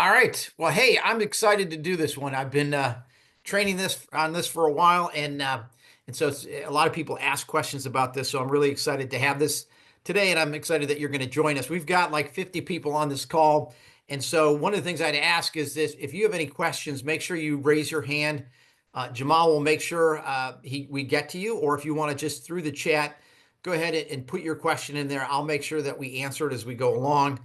All right. Well, hey, I'm excited to do this one. I've been training this for a while, and so a lot of people ask questions about this. So I'm really excited to have this today, and I'm excited that you're going to join us. We've got like 50 people on this call, and so one of the things I'd ask is this: if you have any questions, make sure you raise your hand. Jamal will make sure we get to you, or if you want to just through the chat, go ahead and put your question in there. I'll make sure that we answer it as we go along.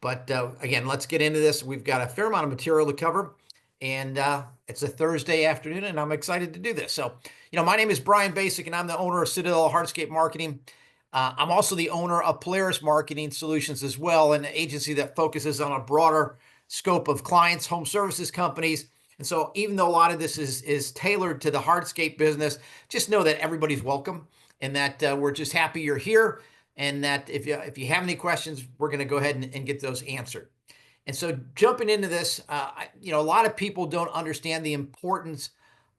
But again, let's get into this. We've got a fair amount of material to cover, and it's a Thursday afternoon, and I'm excited to do this. So, my name is Brian Basic, and I'm the owner of Citadel Hardscape Marketing. I'm also the owner of Polaris Marketing Solutions as well, an agency that focuses on a broader scope of clients, home services companies. And so even though a lot of this is tailored to the hardscape business, just know that everybody's welcome and that we're just happy you're here. And that if you have any questions, we're going to go ahead and get those answered. And so jumping into this, a lot of people don't understand the importance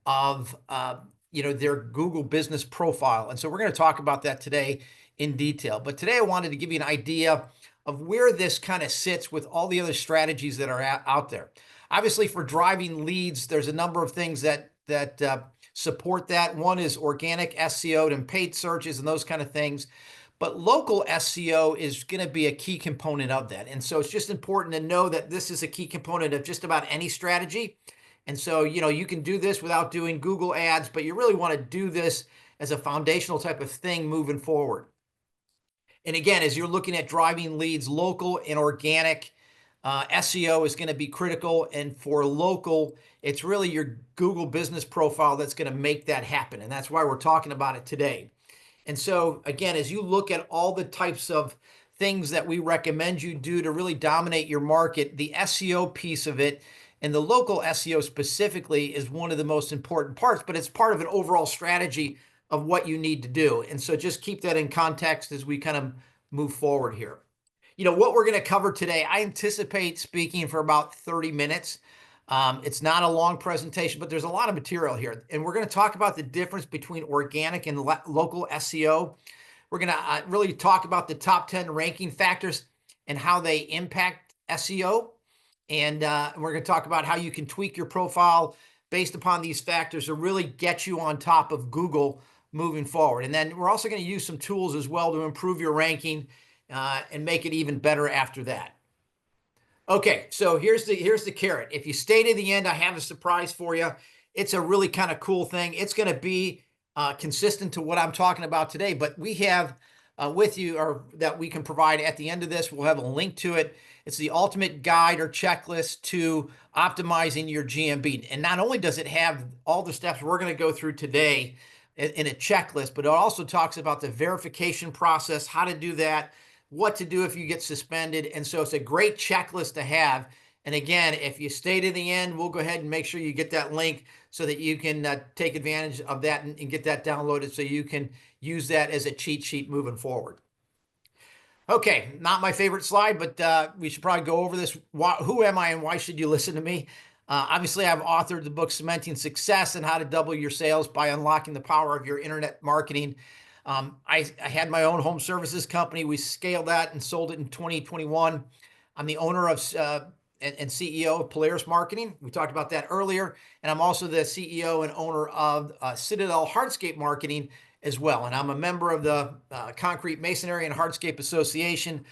of their Google business profile. And so we're going to talk about that today in detail. But today I wanted to give you an idea of where this kind of sits with all the other strategies that are out there. Obviously, for driving leads, there's a number of things that support that. One is organic SEO and paid searches and those kind of things. But local SEO is going to be a key component of that. And so it's just important to know that this is a key component of just about any strategy. And so, you can do this without doing Google ads, but you really want to do this as a foundational type of thing moving forward. And again, as you're looking at driving leads, local and organic SEO is going to be critical. And for local, it's really your Google business profile that's going to make that happen. And that's why we're talking about it today. And so, again, as you look at all the types of things that we recommend you do to really dominate your market, the SEO piece of it and the local SEO specifically is one of the most important parts, but it's part of an overall strategy of what you need to do. And so just keep that in context as we kind of move forward here. What we're going to cover today, I anticipate speaking for about 30 minutes. It's not a long presentation, but there's a lot of material here. And we're going to talk about the difference between organic and local SEO. We're going to really talk about the top 10 ranking factors and how they impact SEO. And we're going to talk about how you can tweak your profile based upon these factors to really get you on top of Google moving forward. And then we're also going to use some tools as well to improve your ranking and make it even better after that. Okay, so here's the carrot. If you stay to the end, I have a surprise for you. It's a really kind of cool thing. It's going to be consistent to what I'm talking about today, but we have with you, or that we can provide at the end of this, we'll have a link to it. It's the ultimate guide or checklist to optimizing your GMB. And not only does it have all the steps we're going to go through today in a checklist, but it also talks about the verification process, how to do that, what to do if you get suspended. And so it's a great checklist to have. And again, if you stay to the end, we'll go ahead and make sure you get that link so that you can take advantage of that and get that downloaded so you can use that as a cheat sheet moving forward. Okay, not my favorite slide, but we should probably go over this. Who am I and why should you listen to me? Obviously, I've authored the book Cementing Success and How to Double Your Sales by Unlocking the Power of Your Internet Marketing. I had my own home services company. We scaled that and sold it in 2021. I'm the owner of and CEO of Polaris Marketing. We talked about that earlier. And I'm also the CEO and owner of Citadel Hardscape Marketing as well. And I'm a member of the Concrete Masonry and Hardscape Association.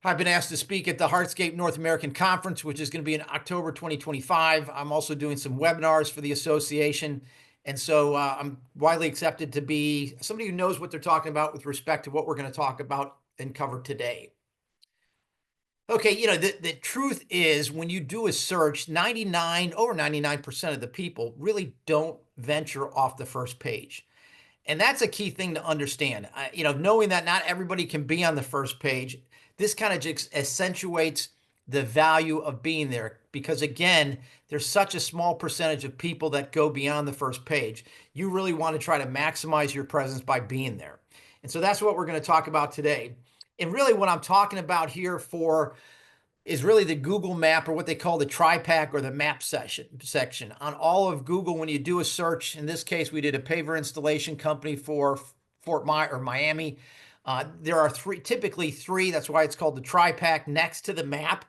I've been asked to speak at the Hardscape North American Conference, which is going to be in October 2025. I'm also doing some webinars for the association. And so I'm widely accepted to be somebody who knows what they're talking about with respect to what we're going to talk about and cover today. Okay, the truth is when you do a search, over 99% of the people really don't venture off the first page. And that's a key thing to understand. Knowing that not everybody can be on the first page, this kind of just accentuates the value of being there because, again, there's such a small percentage of people that go beyond the first page. You really want to try to maximize your presence by being there. And so that's what we're going to talk about today. And really what I'm talking about here is really the Google map, or what they call the TriPack or the map section. On all of Google, when you do a search, in this case, we did a paver installation company for Miami. There are typically three, that's why it's called the TriPack next to the map.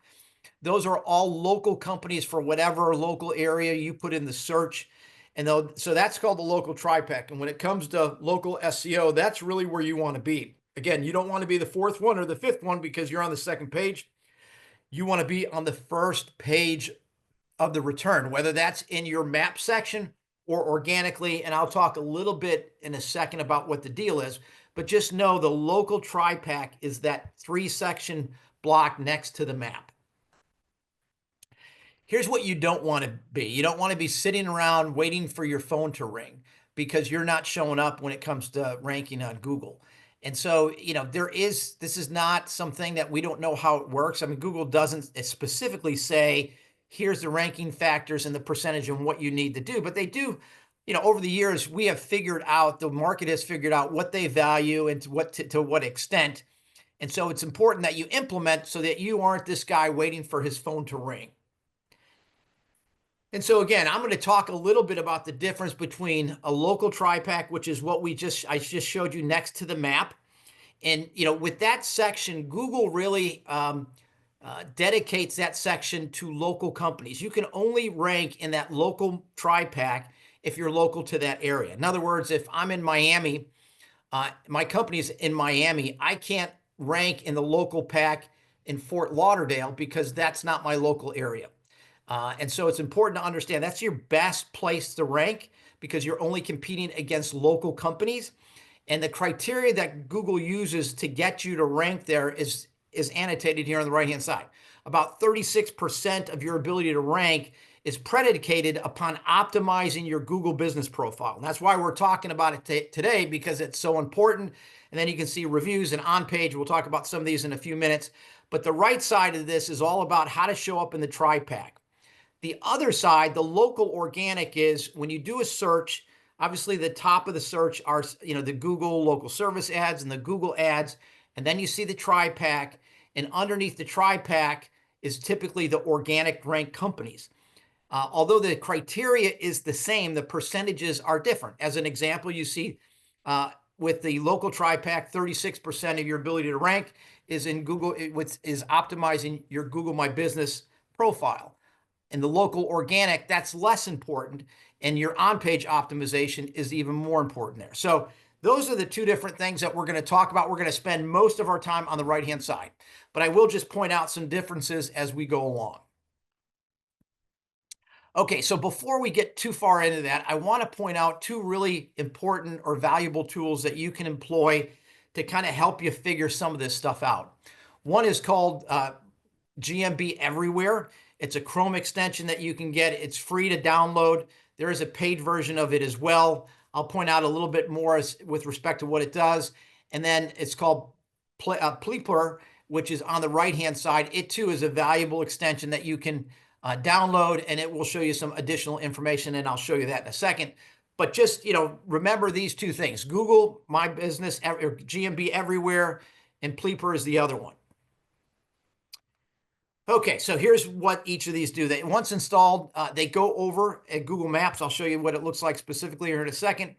Those are all local companies for whatever local area you put in the search. And so that's called the local TriPack. And when it comes to local SEO, that's really where you want to be. Again, you don't want to be the fourth one or the fifth one because you're on the second page. You want to be on the first page of the return, whether that's in your map section or organically. And I'll talk a little bit in a second about what the deal is, but just know the local TriPack is that 3-section block next to the map. Here's what you don't want to be. You don't want to be sitting around waiting for your phone to ring because you're not showing up when it comes to ranking on Google. And so, this is not something that we don't know how it works. I mean, Google doesn't specifically say, here's the ranking factors and the percentage and what you need to do, but they do, over the years, we have figured out, the market has figured out what they value and to what extent. And so it's important that you implement so that you aren't this guy waiting for his phone to ring. And so again, I'm going to talk a little bit about the difference between a local TriPack, which is what I just showed you next to the map. And, with that section, Google really dedicates that section to local companies. You can only rank in that local TriPack if you're local to that area. In other words, if I'm in Miami, my company's in Miami, I can't rank in the local pack in Fort Lauderdale because that's not my local area. And so it's important to understand that's your best place to rank because you're only competing against local companies. And the criteria that Google uses to get you to rank there is annotated here on the right-hand side. About 36% of your ability to rank is predicated upon optimizing your Google business profile. And that's why we're talking about it today, because it's so important. And then you can see reviews and on page. We'll talk about some of these in a few minutes. But the right side of this is all about how to show up in the TriPack. The other side, the local organic, is when you do a search, obviously the top of the search are, the Google local service ads and the Google ads, and then you see the TriPack, and underneath the TriPack is typically the organic ranked companies. Although the criteria is the same, the percentages are different. As an example, you see with the local TriPack, 36% of your ability to rank is in Google, is optimizing your Google My Business profile. And the local organic, that's less important. And your on-page optimization is even more important there. So those are the two different things that we're going to talk about. We're going to spend most of our time on the right-hand side, but I will just point out some differences as we go along. Okay, so before we get too far into that, I want to point out two really important or valuable tools that you can employ to kind of help you figure some of this stuff out. One is called GMB Everywhere. It's a Chrome extension that you can get. It's free to download. There is a paid version of it as well. I'll point out a little bit more with respect to what it does. And then it's called Pleaper, which is on the right-hand side. It too is a valuable extension that you can download, and it will show you some additional information, and I'll show you that in a second. But just, remember these two things: Google My Business, or GMB Everywhere, and Pleaper is the other one. Okay, so here's what each of these do. Once installed, they go over at Google Maps. I'll show you what it looks like specifically here in a second.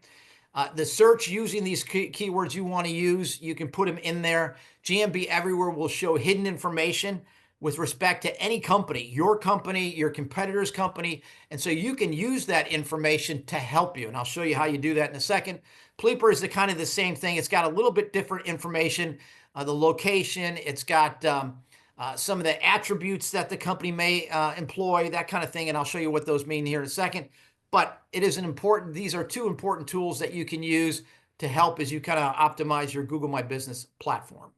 The search using these keywords you want to use, you can put them in there. GMB Everywhere will show hidden information with respect to any company, your competitor's company. And so you can use that information to help you. And I'll show you how you do that in a second. Pleaper is kind of the same thing. It's got a little bit different information, the location. It's got some of the attributes that the company may employ, that kind of thing. And I'll show you what those mean here in a second. But it is these are two important tools that you can use to help as you kind of optimize your Google My Business platform.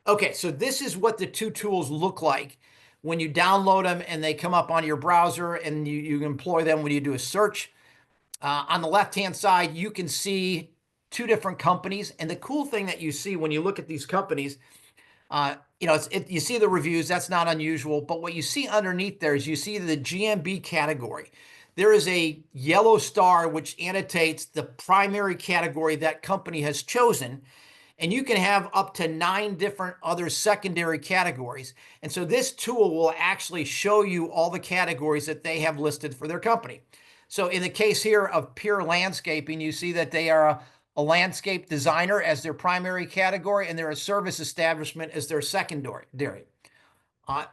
Okay, so this is what the two tools look like when you download them and they come up on your browser, and you employ them when you do a search. On the left-hand side, you can see two different companies. And the cool thing that you see when you look at these companies, you see the reviews. That's not unusual. But what you see underneath there is you see the GMB category. There is a yellow star which annotates the primary category that company has chosen. And you can have up to 9 different other secondary categories. And so this tool will actually show you all the categories that they have listed for their company. So in the case here of Pure Landscaping, you see that they are a landscape designer as their primary category, and they're a service establishment as their secondary.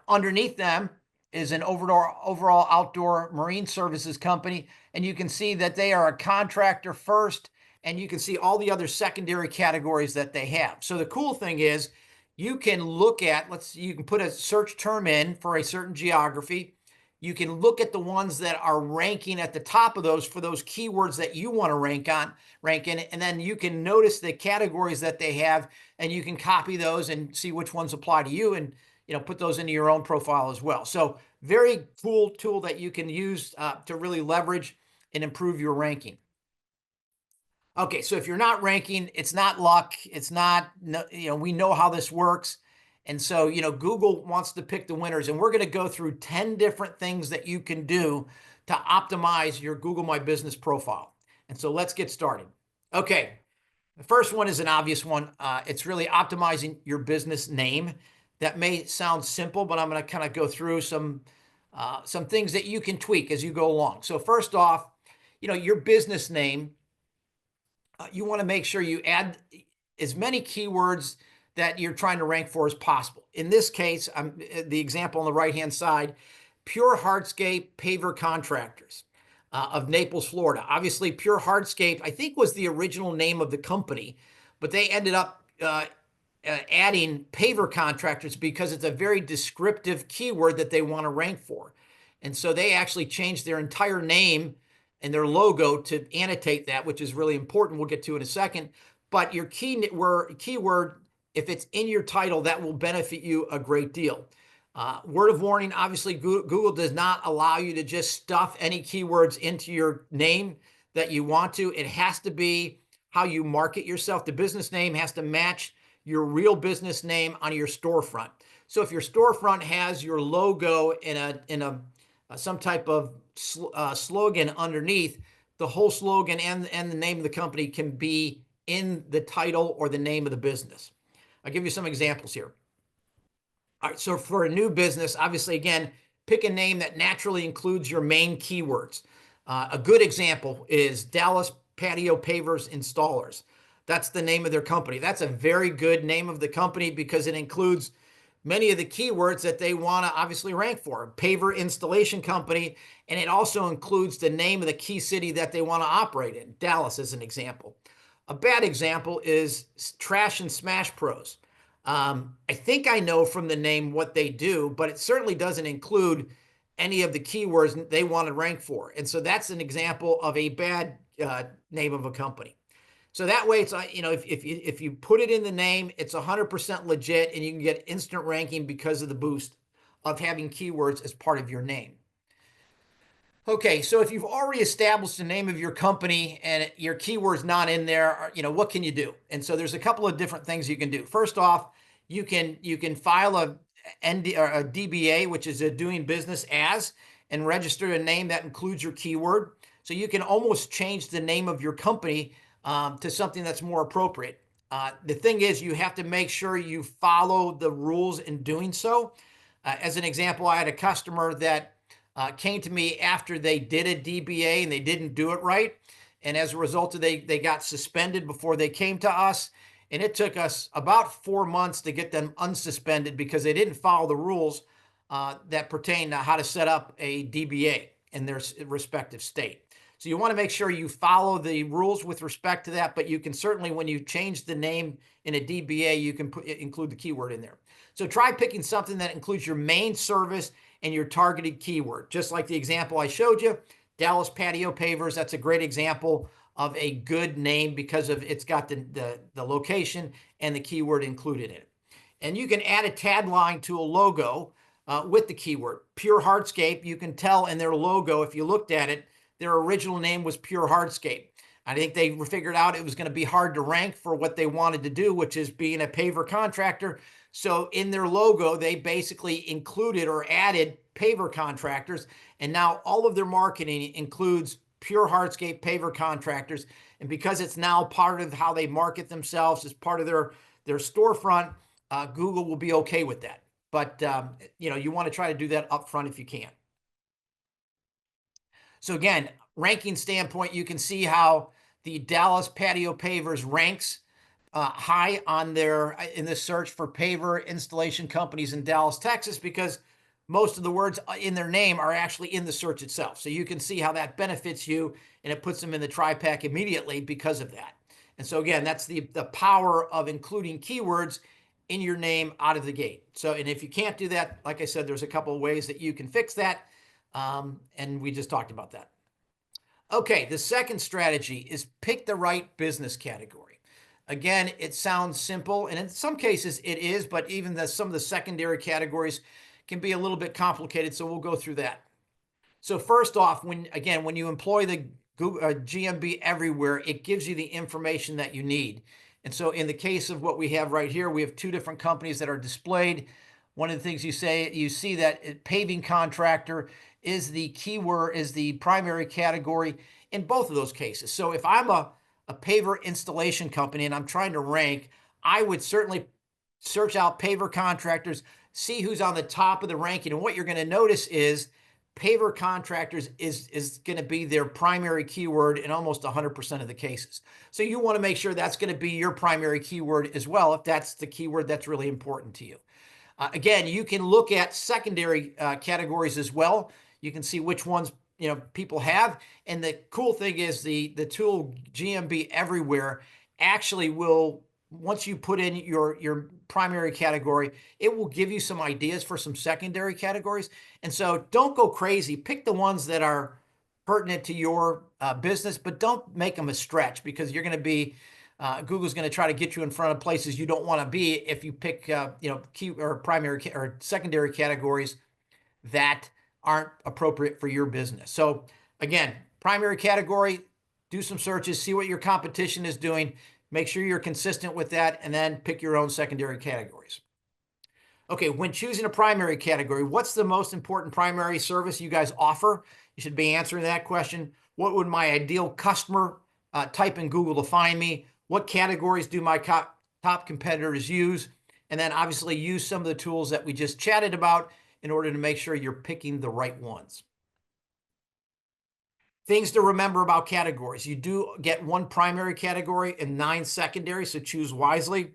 Underneath them is an overall outdoor marine services company, and you can see that they are a contractor first, and you can see all the other secondary categories that they have. So the cool thing is you can look at, you can put a search term in for a certain geography. You can look at the ones that are ranking at the top of those for those keywords that you want to rank in, and then you can notice the categories that they have, and you can copy those and see which ones apply to you, and put those into your own profile as well. So very cool tool that you can use to really leverage and improve your ranking. Okay, so if you're not ranking, it's not luck. It's not, we know how this works. And so, Google wants to pick the winners, and we're going to go through 10 different things that you can do to optimize your Google My Business profile. And so let's get started. Okay, the first one is an obvious one. It's really optimizing your business name. That may sound simple, but I'm going to kind of go through some things that you can tweak as you go along. So first off, your business name, you want to make sure you add as many keywords that you're trying to rank for as possible. In this case, the example on the right-hand side, Pure Hardscape Paver Contractors of Naples, Florida. Obviously, Pure Hardscape, I think, was the original name of the company, but they ended up adding paver contractors because it's a very descriptive keyword that they want to rank for. And so they actually changed their entire name and their logo to annotate that, which is really important. We'll get to in a second. But your keyword, if it's in your title, that will benefit you a great deal. Word of warning, obviously, Google does not allow you to just stuff any keywords into your name that you want to. It has to be how you market yourself. The business name has to match your real business name on your storefront. So if your storefront has your logo in some type of slogan underneath, the whole slogan and the name of the company can be in the title or the name of the business. I'll give you some examples here. All right, so for a new business, obviously, again, pick a name that naturally includes your main keywords. A good example is Dallas Patio Pavers Installers. That's the name of their company. That's a very good name of the company because it includes many of the keywords that they want to obviously rank for. Paver installation company, and it also includes the name of the key city that they want to operate in. Dallas is an example. A bad example is Trash and Smash Pros. I think I know from the name what they do, but it certainly doesn't include any of the keywords they want to rank for. And so that's an example of a bad name of a company. So that way, it's if you put it in the name, it's 100% legit, and you can get instant ranking because of the boost of having keywords as part of your name. Okay, so if you've already established the name of your company and your keyword's not in there, what can you do? And so there's a couple of different things you can do. First off, you can file a DBA, which is a doing business as, and register a name that includes your keyword. So you can almost change the name of your company to something that's more appropriate. The thing is, you have to make sure you follow the rules in doing so. As an example, I had a customer that came to me after they did a DBA and they didn't do it right. And as a result of they got suspended before they came to us. And it took us about 4 months to get them unsuspended because they didn't follow the rules that pertain to how to set up a DBA in their respective state. So you want to make sure you follow the rules with respect to that, but you can certainly, when you change the name in a DBA, you can include the keyword in there. So try picking something that includes your main service and your targeted keyword. Just like the example I showed you, Dallas Patio Pavers, that's a great example of a good name because of it's got the location and the keyword included in it. And you can add a tagline to a logo with the keyword. Pure Hardscape, you can tell in their logo, if you looked at it, their original name was Pure Hardscape. I think they figured out it was going to be hard to rank for what they wanted to do, which is being a paver contractor. So in their logo, they basically included or added paver contractors. And now all of their marketing includes Pure Hardscape Paver Contractors. And because it's now part of how they market themselves as part of their storefront, Google will be okay with that. But, you want to try to do that upfront if you can. So again, ranking standpoint, you can see how the Dallas Patio Pavers ranks high on their in the search for paver installation companies in Dallas, Texas, because most of the words in their name are actually in the search itself. So you can see how that benefits you, and it puts them in the TriPack immediately because of that. And so again, that's the power of including keywords in your name out of the gate. So, and if you can't do that, like I said, there's a couple of ways that you can fix that. And we just talked about that. Okay, the second strategy is pick the right business category. Again, it sounds simple, and in some cases it is, but even some of the secondary categories can be a little bit complicated, so we'll go through that. So first off, when you employ the Google, GMB everywhere, it gives you the information that you need. And so in the case of what we have right here, we have two different companies that are displayed. One of the things you see that paving contractor is the keyword, is the primary category in both of those cases. So if I'm a paver installation company and I'm trying to rank, I would certainly search out paver contractors, see who's on the top of the ranking. And what you're going to notice is paver contractors is going to be their primary keyword in almost 100% of the cases. So you want to make sure that's going to be your primary keyword as well, if that's the keyword that's really important to you. Again, you can look at secondary categories as well. You can see which ones people have. And the cool thing is the tool GMB Everywhere actually will, once you put in your primary category, it will give you some ideas for some secondary categories. And so don't go crazy. Pick the ones that are pertinent to your business, but don't make them a stretch, because you're going to be Google's going to try to get you in front of places you don't want to be if you pick key or primary or secondary categories that aren't appropriate for your business. So again, primary category, do some searches, see what your competition is doing, make sure you're consistent with that, and then pick your own secondary categories. Okay, when choosing a primary category, what's the most important primary service you guys offer? You should be answering that question. What would my ideal customer type in Google to find me? What categories do my top competitors use? And then obviously use some of the tools that we just chatted about in order to make sure you're picking the right ones. Things to remember about categories. You do get one primary category and 9 secondary, so choose wisely.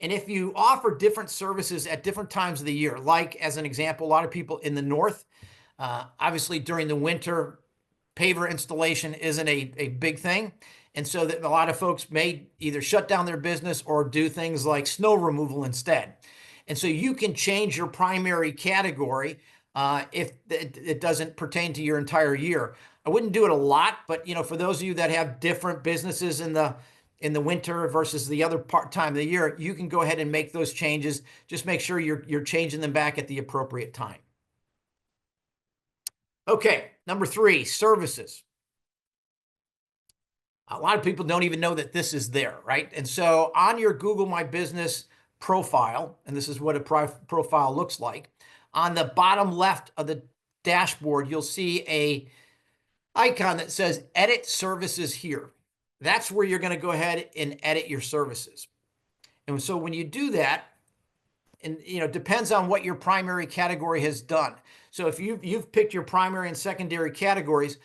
And if you offer different services at different times of the year, like as an example, a lot of people in the north, obviously during the winter, paver installation isn't a big thing. And so that a lot of folks may either shut down their business or do things like snow removal instead. And so you can change your primary category if it doesn't pertain to your entire year. I wouldn't do it a lot, but for those of you that have different businesses in the winter versus the other time of the year, you can go ahead and make those changes. Just make sure you're changing them back at the appropriate time. Okay, number 3, services. A lot of people don't even know that this is there, right? And so on your Google My Business profile, and this is what a profile looks like, on the bottom left of the dashboard, you'll see a icon that says Edit Services Here. That's where you're going to go ahead and edit your services. And so when you do that, and depends on what your primary category has done. So if you've picked your primary and secondary categories,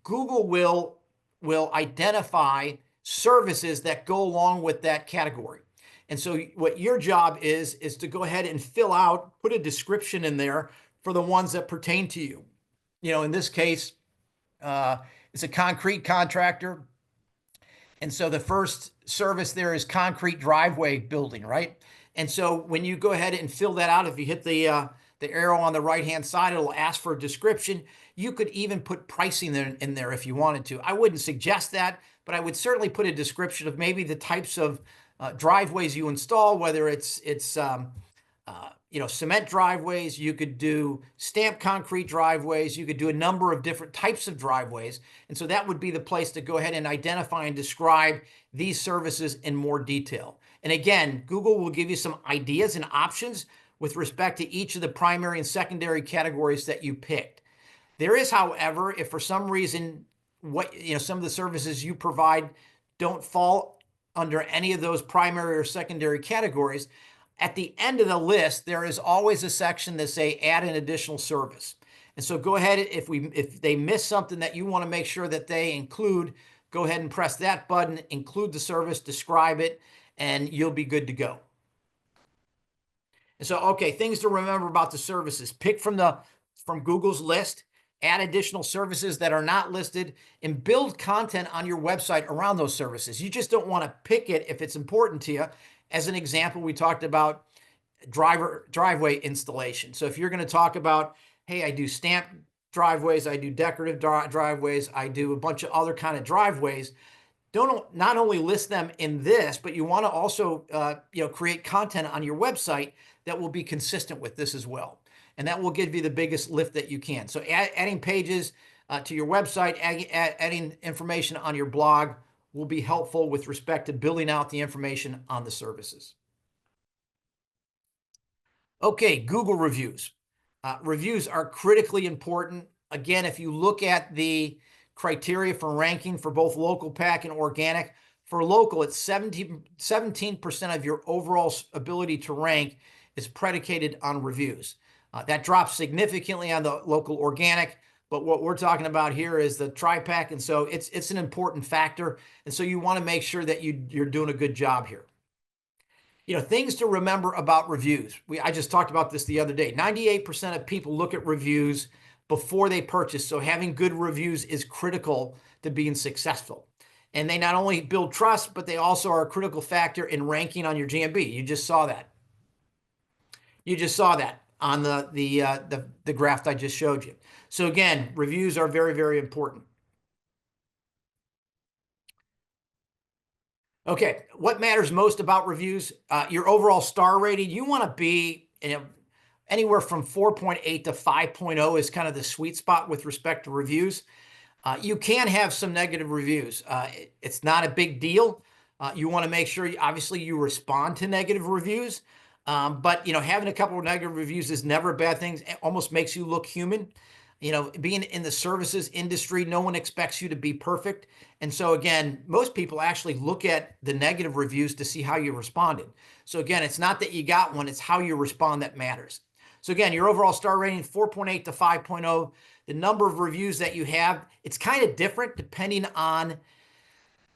Google will identify services that go along with that category. And so what your job is to go ahead and fill out, put a description in there for the ones that pertain to you. In this case, it's a concrete contractor. And so the first service there is concrete driveway building, right? And so when you go ahead and fill that out, if you hit the arrow on the right-hand side, it'll ask for a description. You could even put pricing in there if you wanted to. I wouldn't suggest that, but I would certainly put a description of maybe the types of driveways you install, whether it's cement driveways. You could do stamped concrete driveways. You could do a number of different types of driveways. And so that would be the place to go ahead and identify and describe these services in more detail. And again, Google will give you some ideas and options with respect to each of the primary and secondary categories that you picked. There is, however, if for some reason some of the services you provide don't fall under any of those primary or secondary categories, at the end of the list, there is always a section that say add an additional service. And so go ahead, if they miss something that you want to make sure that they include, go ahead and press that button, include the service, describe it, and you'll be good to go. And so, okay, things to remember about the services. Pick from Google's list, add additional services that are not listed, and build content on your website around those services. You just don't want to pick it if it's important to you. As an example, we talked about driveway installation. So if you're going to talk about, hey, I do stamp driveways, I do decorative driveways, I do a bunch of other kind of driveways, don't not only list them in this, but you want to also create content on your website that will be consistent with this as well. And that will give you the biggest lift that you can. So adding pages to your website, adding information on your blog will be helpful with respect to building out the information on the services. Okay, Google reviews. Reviews are critically important. Again, if you look at the criteria for ranking for both local pack and organic, for local, it's 17% of your overall ability to rank is predicated on reviews. That drops significantly on the local organic, but what we're talking about here is the tri-pack, and so it's an important factor, and so you want to make sure that you're doing a good job here. Things to remember about reviews. I just talked about this the other day. 98% of people look at reviews before they purchase, so having good reviews is critical to being successful. And they not only build trust, but they also are a critical factor in ranking on your GMB. You just saw that. You just saw that on the graph I just showed you. So again, reviews are very, very important. Okay, what matters most about reviews? Your overall star rating. You want to be anywhere from 4.8 to 5.0 is kind of the sweet spot with respect to reviews. You can have some negative reviews. It's not a big deal. You want to make sure, obviously, you respond to negative reviews. But having a couple of negative reviews is never a bad thing. It almost makes you look human. Being in the services industry, no one expects you to be perfect. And so again, most people actually look at the negative reviews to see how you responded. So again, it's not that you got one, it's how you respond that matters. So again, your overall star rating, 4.8 to 5.0. The number of reviews that you have, it's kind of different depending on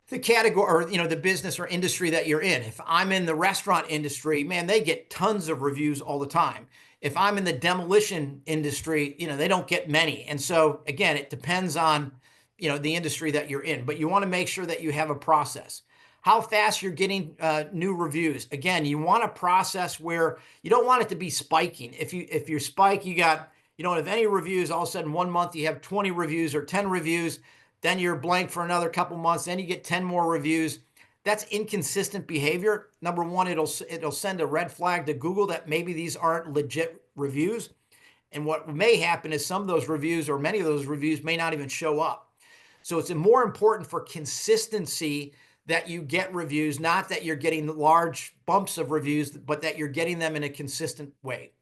the category or the business or industry that you're in. If I'm in the restaurant industry, man, they get tons of reviews all the time. If I'm in the demolition industry, they don't get many. And so again, it depends on the industry that you're in, but you want to make sure that you have a process. How fast you're getting new reviews. Again, you want a process where you don't want it to be spiking. If you spike, you don't have any reviews, all of a sudden 1 month you have 20 reviews or 10 reviews, then you're blank for another couple months, then you get 10 more reviews. That's inconsistent behavior. Number one, it'll send a red flag to Google that maybe these aren't legit reviews. And what may happen is some of those reviews or many of those reviews may not even show up. So it's more important for consistency that you get reviews, not that you're getting large bumps of reviews, but that you're getting them in a consistent way.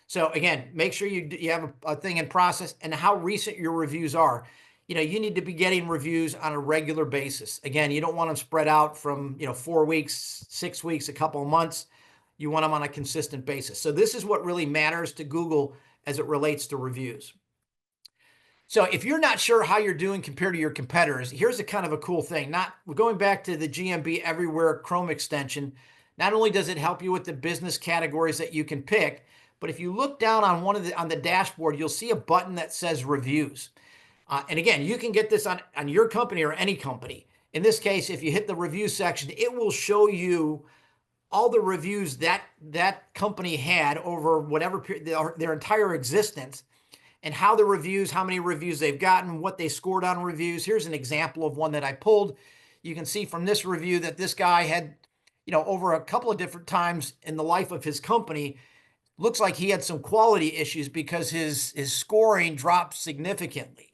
So again, make sure you have a thing in process and how recent your reviews are. You need to be getting reviews on a regular basis. Again, you don't want them spread out from 4 weeks, 6 weeks, a couple of months. You want them on a consistent basis. So this is what really matters to Google as it relates to reviews. So if you're not sure how you're doing compared to your competitors, here's a kind of a cool thing. We're going back to the GMB Everywhere Chrome extension. Not only does it help you with the business categories that you can pick, but if you look down on on the dashboard, you'll see a button that says reviews. And again, you can get this on your company or any company. In this case, if you hit the review section, it will show you all the reviews that company had over whatever period, their entire existence, and how many reviews they've gotten, what they scored on reviews. Here's an example of one that I pulled. You can see from this review that this guy had, over a couple of different times in the life of his company, looks like he had some quality issues because his scoring dropped significantly.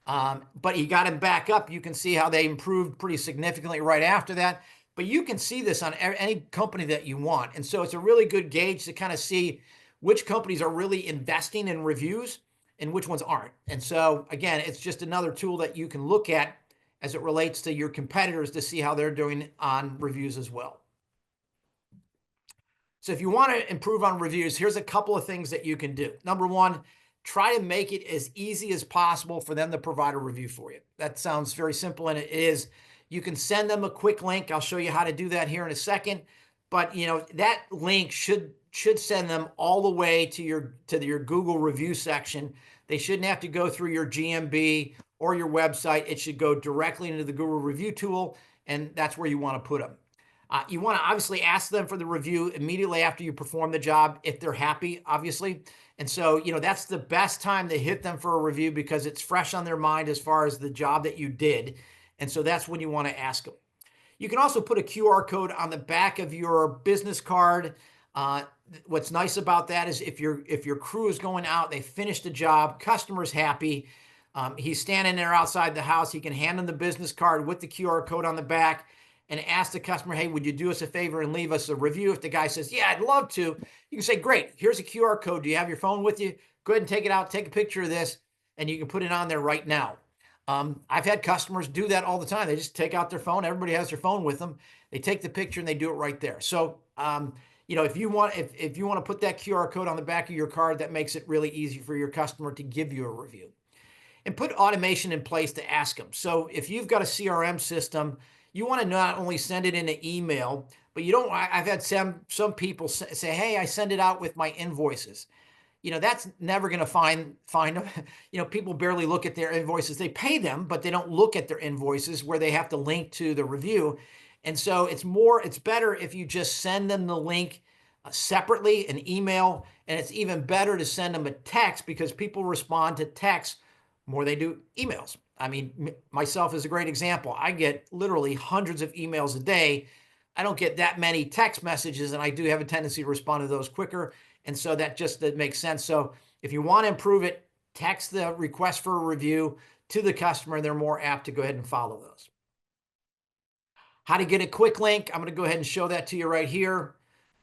But he got him back up. You can see how they improved pretty significantly right after that. But you can see this on any company that you want. And so it's a really good gauge to kind of see which companies are really investing in reviews and which ones aren't. And so, again, it's just another tool that you can look at as it relates to your competitors to see how they're doing on reviews as well. So if you want to improve on reviews, here's a couple of things that you can do. Number one, try to make it as easy as possible for them to provide a review for you. That sounds very simple, and it is. You can send them a quick link. I'll show you how to do that here in a second. But that link should send them all the way to your Google review section. They shouldn't have to go through your GMB or your website. It should go directly into the Google review tool, and that's where you want to put them. You want to obviously ask them for the review immediately after you perform the job if they're happy, obviously. And so, that's the best time to hit them for a review because it's fresh on their mind as far as the job that you did. And so that's when you want to ask them. You can also put a QR code on the back of your business card. What's nice about that is if your crew is going out, they finished the job, customer's happy, he's standing there outside the house, he can hand them the business card with the QR code on the back and ask the customer, hey, would you do us a favor and leave us a review? If the guy says, yeah, I'd love to, you can say, great, here's a QR code. Do you have your phone with you? Go ahead and take it out, take a picture of this, and you can put it on there right now. I've had customers do that all the time. They just take out their phone. Everybody has their phone with them. They take the picture and they do it right there. So, if you want to put that QR code on the back of your card, that makes it really easy for your customer to give you a review. And put automation in place to ask them. So if you've got a CRM system, you want to not only send it in an email, but you don't. I've had some people say, hey, I send it out with my invoices. That's never going to find them. People barely look at their invoices. They pay them, but they don't look at their invoices where they have to link to the review. And so it's better if you just send them the link separately, an email, and it's even better to send them a text because people respond to text more than they do emails. I mean, myself is a great example. I get literally hundreds of emails a day. I don't get that many text messages, and I do have a tendency to respond to those quicker. And so that makes sense. So if you want to improve it, text the request for a review to the customer. They're more apt to go ahead and follow those. How to get a quick link. I'm going to go ahead and show that to you right here.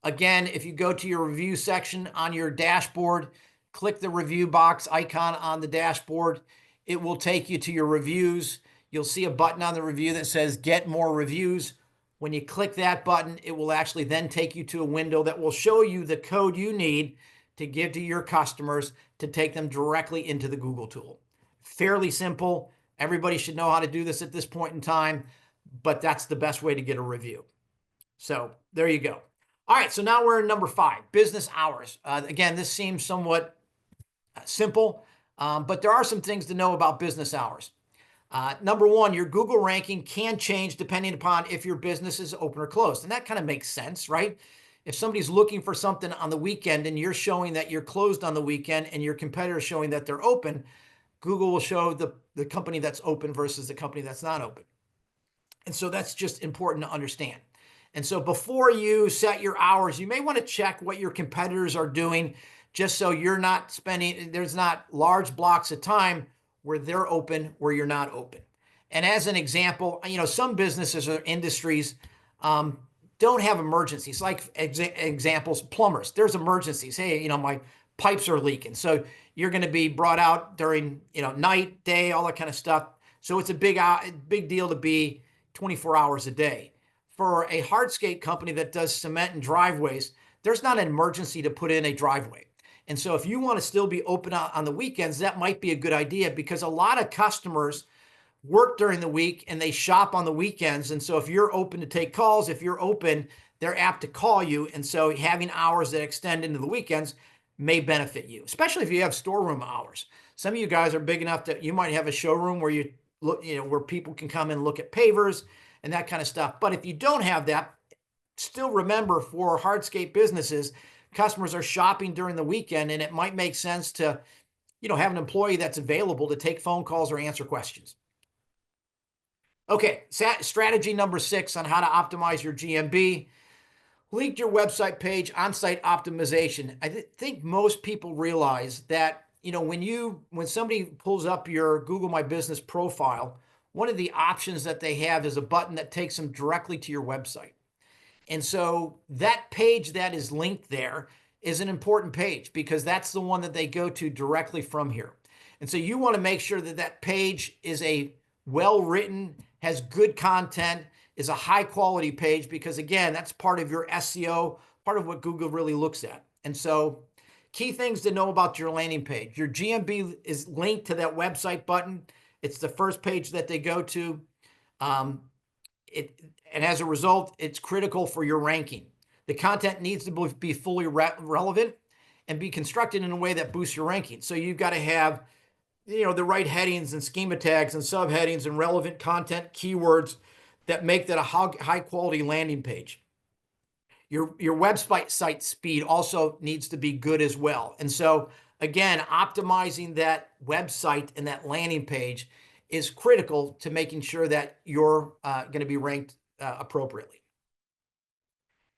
Again, if you go to your review section on your dashboard, click the review box icon on the dashboard. It will take you to your reviews. You'll see a button on the review that says get more reviews. When you click that button, it will actually then take you to a window that will show you the code you need to give to your customers to take them directly into the Google tool. Fairly simple. Everybody should know how to do this at this point in time, but that's the best way to get a review. So there you go. All right, so now we're in number 5, business hours. Again, this seems somewhat simple, but there are some things to know about business hours. Number 1, your Google ranking can change depending upon if your business is open or closed. And that kind of makes sense, right? If somebody's looking for something on the weekend and you're showing that you're closed on the weekend and your competitor is showing that they're open, Google will show the company that's open versus the company that's not open. And so that's just important to understand. And so before you set your hours, you may want to check what your competitors are doing just so you're not there's not large blocks of time where they're open, where you're not open. And as an example, some businesses or industries don't have emergencies. Like examples, plumbers, there's emergencies. Hey, my pipes are leaking. So you're going to be brought out during, night, day, all that kind of stuff. So it's a big deal to be 24 hours a day. For a hardscape company that does cement and driveways, there's not an emergency to put in a driveway. And so if you want to still be open on the weekends, that might be a good idea because a lot of customers work during the week and they shop on the weekends. And so if you're open to take calls, if you're open, they're apt to call you. And so having hours that extend into the weekends may benefit you, especially if you have storeroom hours. Some of you guys are big enough that you might have a showroom where you look, where people can come and look at pavers and that kind of stuff. But if you don't have that, still remember for hardscape businesses, customers are shopping during the weekend, and it might make sense to, have an employee that's available to take phone calls or answer questions. Okay, strategy number 6 on how to optimize your GMB. Link your website page, on-site optimization. I think most people realize that, when somebody pulls up your Google My Business profile, one of the options that they have is a button that takes them directly to your website. And so that page that is linked there is an important page because that's the one that they go to directly from here. And so you want to make sure that that page is a well-written, has good content, is a high-quality page because, again, that's part of your SEO, part of what Google really looks at. And so key things to know about your landing page. Your GMB is linked to that website button. It's the first page that they go to. and as a result, it's critical for your ranking. The content needs to be fully relevant and be constructed in a way that boosts your ranking. So you've got to have, the right headings and schema tags and subheadings and relevant content keywords that make that a high quality landing page. Your website site speed also needs to be good as well. And so again, optimizing that website and that landing page is critical to making sure that you're going to be ranked appropriately.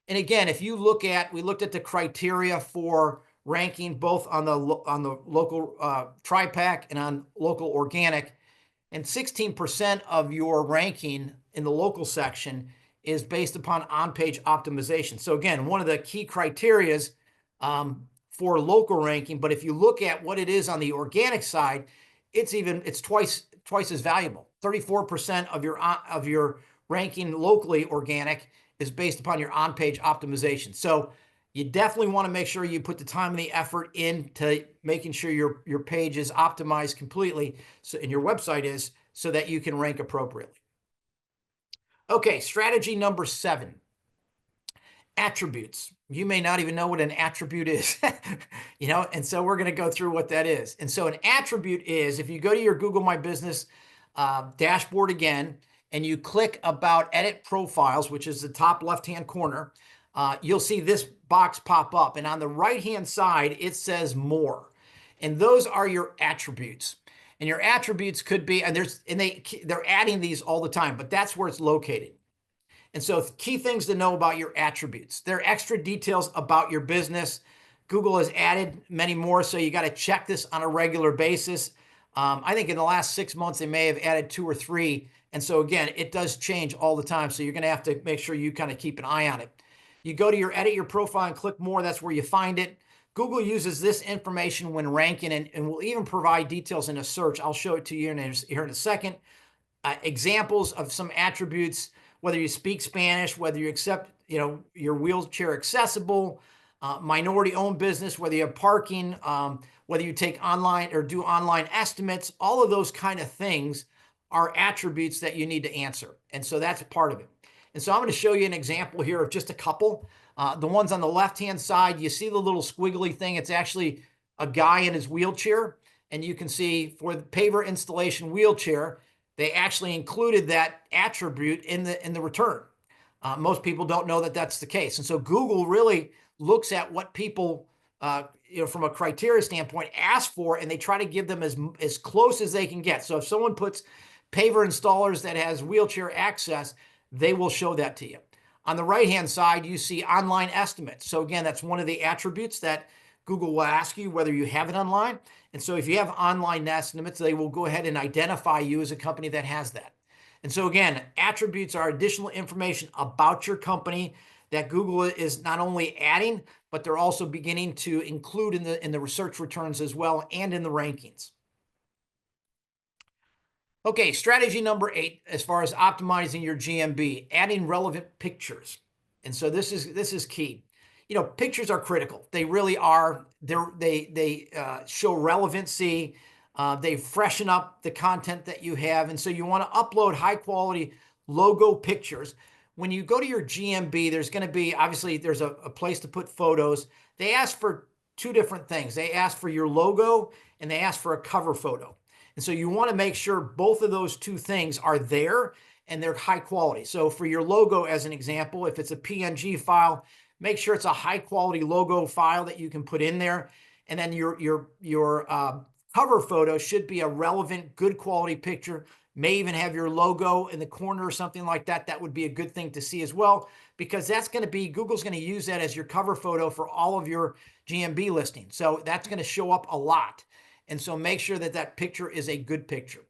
And again, if you we looked at the criteria for ranking both on the local tri-pack and on local organic, and 16% of your ranking in the local section is based upon on-page optimization. So again, one of the key criterias for local ranking, but if you look at what it is on the organic side, it's twice as valuable. 34% of your ranking locally organic is based upon your on-page optimization. So you definitely want to make sure you put the time and the effort into making sure your page is optimized completely, and your website is, so that you can rank appropriately. Okay, strategy number 7, attributes. You may not even know what an attribute is, and so we're going to go through what that is. And so an attribute is, if you go to your Google My Business dashboard again, and you click about edit profiles, which is the top left-hand corner, you'll see this box pop up. And on the right-hand side, it says more. And those are your attributes. And your attributes could be, and they're adding these all the time, but that's where it's located. And so key things to know about your attributes. There are extra details about your business. Google has added many more, so you got to check this on a regular basis. I think in the last 6 months, they may have added 2 or 3. And so again, it does change all the time. So you're going to have to make sure you kind of keep an eye on it. You go to edit your profile and click more. That's where you find it. Google uses this information when ranking and will even provide details in a search. I'll show it to you here in a second. Examples of some attributes, whether you speak Spanish, whether you accept, your wheelchair accessible, minority-owned business, whether you have parking, whether you take online or do online estimates, all of those kind of things are attributes that you need to answer. And so that's part of it. And so I'm going to show you an example here of just a couple. The ones on the left-hand side, you see the little squiggly thing. It's actually a guy in his wheelchair. And you can see for the paver installation wheelchair, they actually included that attribute in the return. Most people don't know that that's the case. And so Google really looks at what people, from a criteria standpoint, ask for, and they try to give them as close as they can get. So if someone puts paver installers that has wheelchair access, they will show that to you. On the right-hand side, you see online estimates. So again, that's one of the attributes that Google will ask you whether you have it online. And so if you have online estimates, they will go ahead and identify you as a company that has that. And so again, attributes are additional information about your company that Google is not only adding, but they're also beginning to include in the research returns as well, and in the rankings. Okay, strategy number 8, as far as optimizing your GMB, adding relevant pictures. And so this is key. Pictures are critical. They really are. They show relevancy. They freshen up the content that you have. And so you want to upload high quality logo pictures. When you go to your GMB, there's going to be, obviously, there's a place to put photos. They ask for 2 different things. They ask for your logo, and they ask for a cover photo. And so you want to make sure both of those 2 things are there and they're high quality. So for your logo, as an example, if it's a PNG file, make sure it's a high quality logo file that you can put in there. And then your cover photo should be a relevant, good quality picture. May even have your logo in the corner or something like that. That would be a good thing to see as well, because that's going to be, Google's going to use that as your cover photo for all of your GMB listings. So that's going to show up a lot. And so make sure that that picture is a good picture.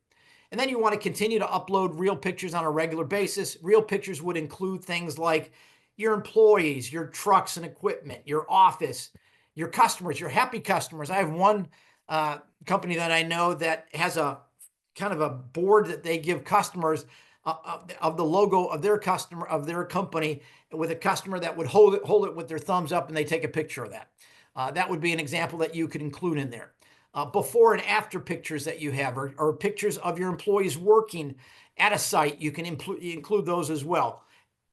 And then you want to continue to upload real pictures on a regular basis. Real pictures would include things like your employees, your trucks and equipment, your office, your customers, your happy customers. I have one company that I know that has a kind of a board that they give customers of the logo of their customer, of their company, with a customer that would hold it with their thumbs up, and they take a picture of that. That would be an example that you could include in there. Before and after pictures that you have, or pictures of your employees working add a site, you can include those as well.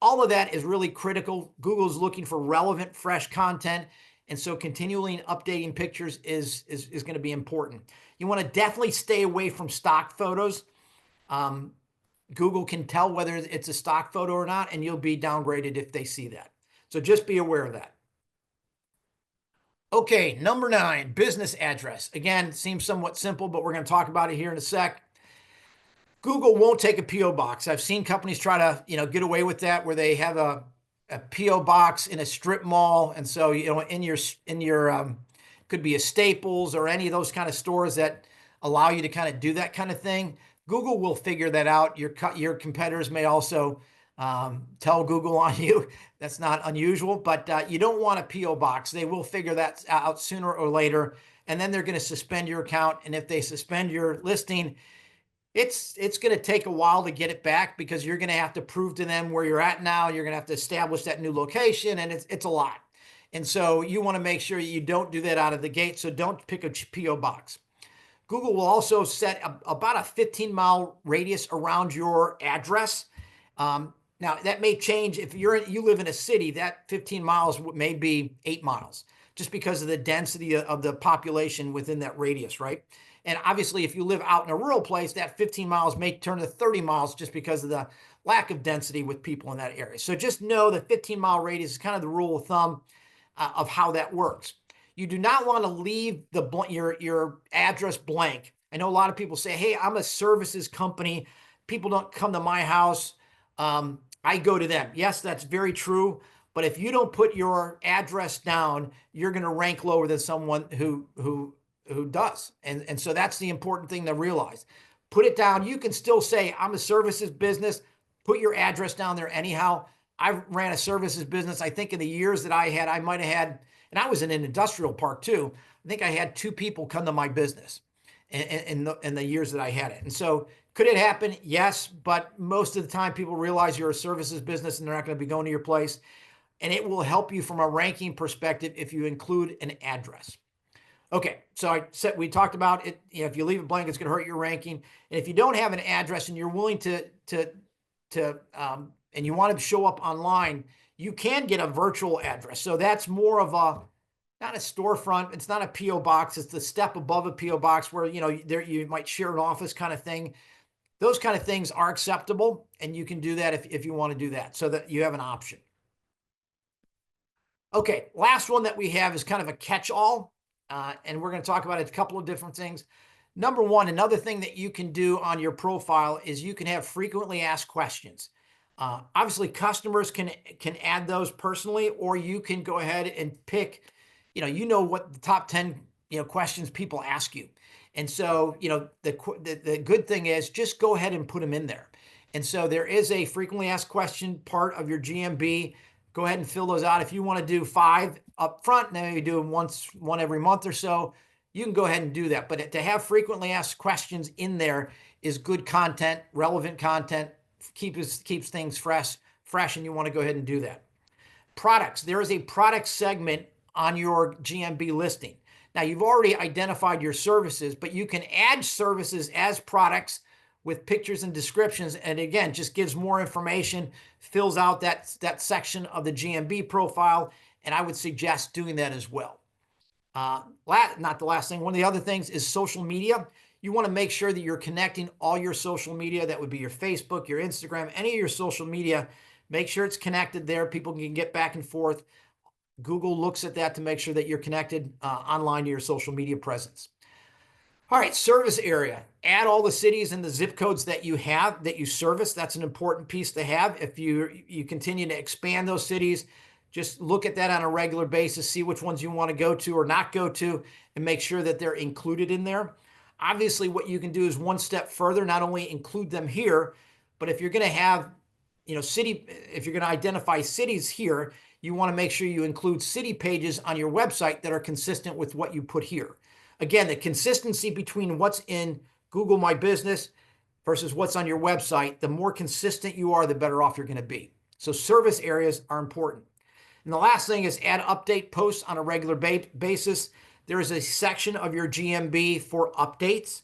All of that is really critical. Google's looking for relevant, fresh content. And so continually updating pictures is going to be important. You want to definitely stay away from stock photos. Google can tell whether it's a stock photo or not, and you'll be downgraded if they see that. So just be aware of that. Okay, number 9, business address. Again, seems somewhat simple, but we're going to talk about it here in a sec. Google won't take a PO box. I've seen companies try to, get away with that, where they have a PO box in a strip mall, and so in your could be a Staples or any of those kind of stores that allow you to kind of do that kind of thing. Google will figure that out. Your competitors may also tell Google on you. That's not unusual, but you don't want a PO box. They will figure that out sooner or later, and then they're going to suspend your account. And if they suspend your listing, it's going to take a while to get it back, because you're going to have to prove to them where you're at now. You're going to have to establish that new location, and it's a lot. And so you want to make sure you don't do that out of the gate. So don't pick a PO box. Google will also set about a 15-mile radius around your address. Now that may change if you live in a city. That 15 miles may be 8 miles, just because of the density of the population within that radius, right? And obviously, if you live out in a rural place, that 15 miles may turn to 30 miles just because of the lack of density with people in that area. So just know that 15-mile radius is kind of the rule of thumb of how that works. You do not want to leave your address blank. I know a lot of people say, hey, I'm a services company. People don't come to my house. I go to them. Yes, that's very true. But if you don't put your address down, you're going to rank lower than someone who does. And so that's the important thing to realize. Put it down. You can still say, I'm a services business. Put your address down there anyhow. I ran a services business. I think in the years that I might have had, and I was in an industrial park too. I think I had 2 people come to my business in the years that I had it. And so could it happen? Yes. But most of the time people realize you're a services business and they're not going to be going to your place. And it will help you from a ranking perspective if you include an address. Okay, so we talked about it. If you leave it blank, it's going to hurt your ranking. And if you don't have an address and you're willing and you want to show up online, you can get a virtual address. So that's more of not a storefront. It's not a PO box. It's the step above a PO box where you might share an office kind of thing. Those kind of things are acceptable, and you can do that if you want to do that, so that you have an option. Okay, last one that we have is kind of a catch-all. And we're going to talk about a couple of different things. Number 1, another thing that you can do on your profile is you can have frequently asked questions. Obviously, customers can add those personally, or you can go ahead and pick, what the top 10 questions people ask you. And so the good thing is just go ahead and put them in there. And so there is a frequently asked question part of your GMB. Go ahead and fill those out. If you want to do 5 up front, and then maybe do one every month or so, you can go ahead and do that. But to have frequently asked questions in there is good content, relevant content, keeps things fresh, and you want to go ahead and do that. Products. There is a product segment on your GMB listing. Now, you've already identified your services, but you can add services as products with pictures and descriptions, and again, just gives more information, fills out that section of the GMB profile, and I would suggest doing that as well. Not the last thing, one of the other things is social media. You want to make sure that you're connecting all your social media. That would be your Facebook, your Instagram, any of your social media. Make sure it's connected there. People can get back and forth. Google looks at that to make sure that you're connected online to your social media presence. All right, service area. Add all the cities and the zip codes that you have, that you service. That's an important piece to have. If you continue to expand those cities, just look at that on a regular basis, see which ones you want to go to or not go to, and make sure that they're included in there. Obviously, what you can do is one step further, not only include them here, but if you're going to have, if you're going to identify cities here, you want to make sure you include city pages on your website that are consistent with what you put here. Again, the consistency between what's in Google My Business versus what's on your website, the more consistent you are, the better off you're going to be. So service areas are important. And the last thing is add update posts on a regular basis. There is a section of your GMB for updates.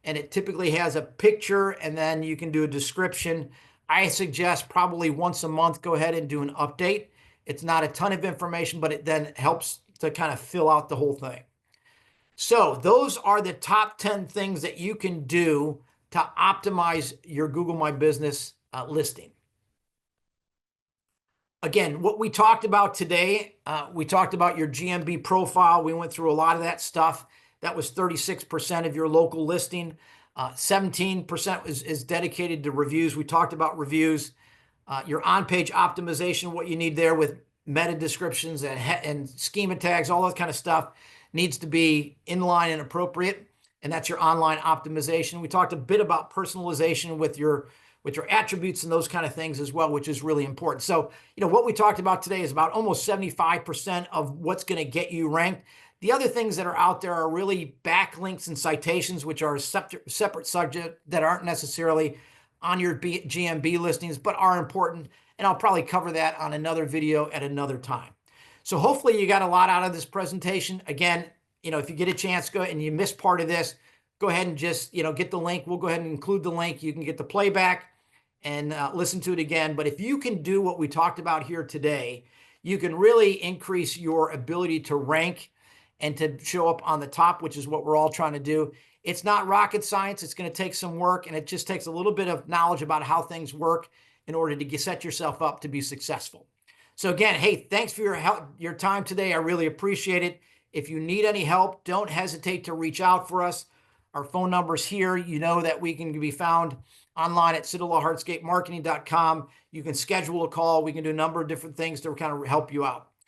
and it typically has a picture, and then you can do a description. I suggest probably once a month, go ahead and do an update. It's not a ton of information, but it then helps to kind of fill out the whole thing. So those are the top 10 things that you can do to optimize your Google My Business listing. Again, what we talked about today, we talked about your GMB profile. We went through a lot of that stuff. That was 36% of your local listing. 17% is dedicated to reviews. We talked about reviews. Your on-page optimization, what you need there with meta descriptions and schema tags, all that kind of stuff needs to be in line and appropriate. And that's your online optimization. We talked a bit about personalization with your attributes and those kind of things as well, which is really important. So, what we talked about today is about almost 75% of what's going to get you ranked. The other things that are out there are really backlinks and citations, which are a separate subject that aren't necessarily on your GMB listings, but are important. And I'll probably cover that on another video at another time. So hopefully you got a lot out of this presentation. Again, if you get a chance, go and you missed part of this, go ahead and just, get the link. We'll go ahead and include the link. You can get the playback and listen to it again. But if you can do what we talked about here today, you can really increase your ability to rank and to show up on the top, which is what we're all trying to do. It's not rocket science. It's going to take some work, and it just takes a little bit of knowledge about how things work in order to set yourself up to be successful. So again, hey, thanks for your time today. I really appreciate it. If you need any help, don't hesitate to reach out for us. Our phone number's here. You know that we can be found online at CitadelHardscapeMarketing.com. You can schedule a call. We can do a number of different things to kind of help you out.